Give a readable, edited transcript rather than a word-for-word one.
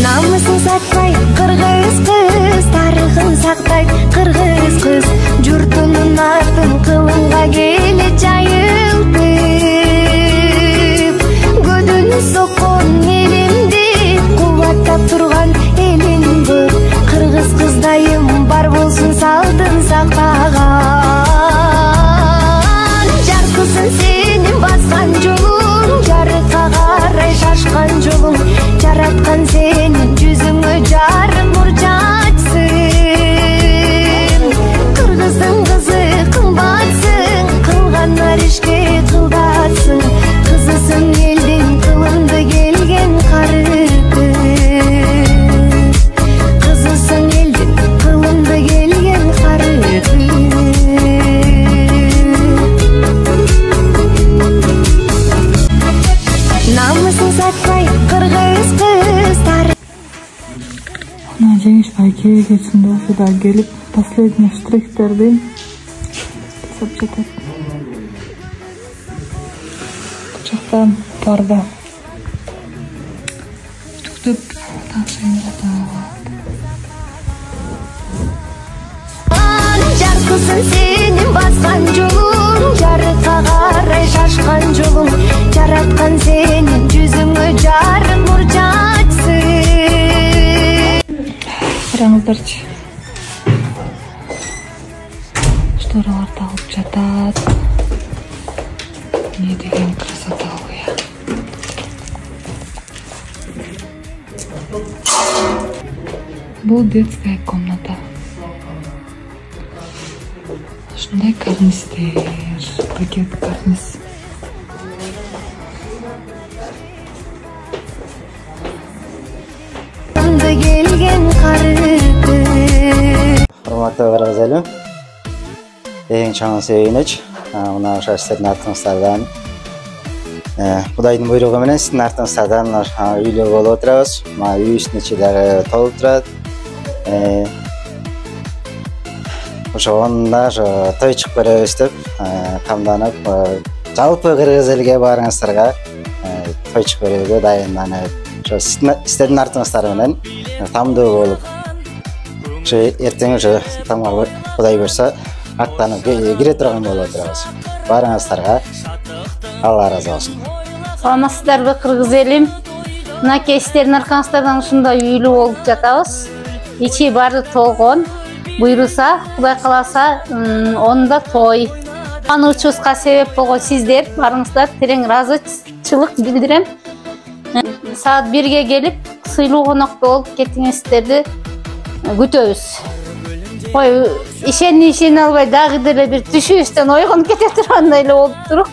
Намысын сатпай кыргыз кыз, тарыхын сактайт кыргыз кыз. Журтунун атын кылымга келе жайылтып, көдүн соккон элимди кубаттап турган элиң көп. Кыргыз кыздайым бар болсун салтын сактаган. Жаркысың сенин баскан жолуң, жарыкка карай шашкан жолуң. Жараткан сенин жүзүңө жарым нур чачсын. Кыргыздын кызы кымбатсың, кылгандар ишке кылдатсың. Кызысың элдин кылымды келген кары кыз. Кызысың элдин кылымды келген кары кыз. Намысын сатпай кыргыз кыз, Женщина кечинде сюда келип последний штрихтерди жасап жатат. Бул жактан парда түктүп такшайын жатат. Жаркысың сенин баскан жолуң, жарыкка карай шашкан жолуң. Жараткан сенин жүзүңө жарым нур чачсын. Караңыздарчы. Шторалар тагылып жатат. Не деген красота ой. Бул детская комната. Ушундай карнистер, пакет карниз. Келген кары кыз. Урматтуу кыргыз элим, эң чоң себеныч мына ошо сиздердин артыңыздардан, Кудайдын буйругу менен сиздин артыңыздардан үйлүү болуп отурабыз. Үйүбүздүн ичи дагы толуп турат. Ошондо ошо той чыгып беребиз деп камданып, жалпы кыргыз элге баарыңыздарга той чыгып берүүгө дайынданып, ошо сиздердин артыңыздар менен тамдуу болуп, ошо эртең ошо тамга Кудай буйрса аттанып кире турган болуп отурабыз. Баарыңыздарга Алла ыраазы болсун. Саламатсыздарбы кыргыз элим? Мынакей сиздердин аркаңыздардан ушундай үйлүү болуп жатабыз. Ичи баары толгон. Буйруса, Кудай кааласа, онда той. Анучубузга себеп болгон сиздер барыңыздар терең ыраазычылык билдирем. Саат 1-ге келип, сыйлуу конокто болуп кетиңиздерди күтөбүз. Ой, ишени албай дагы деле бир түшүбүздөн ойгонуп кете тургандай эле болуп туруп.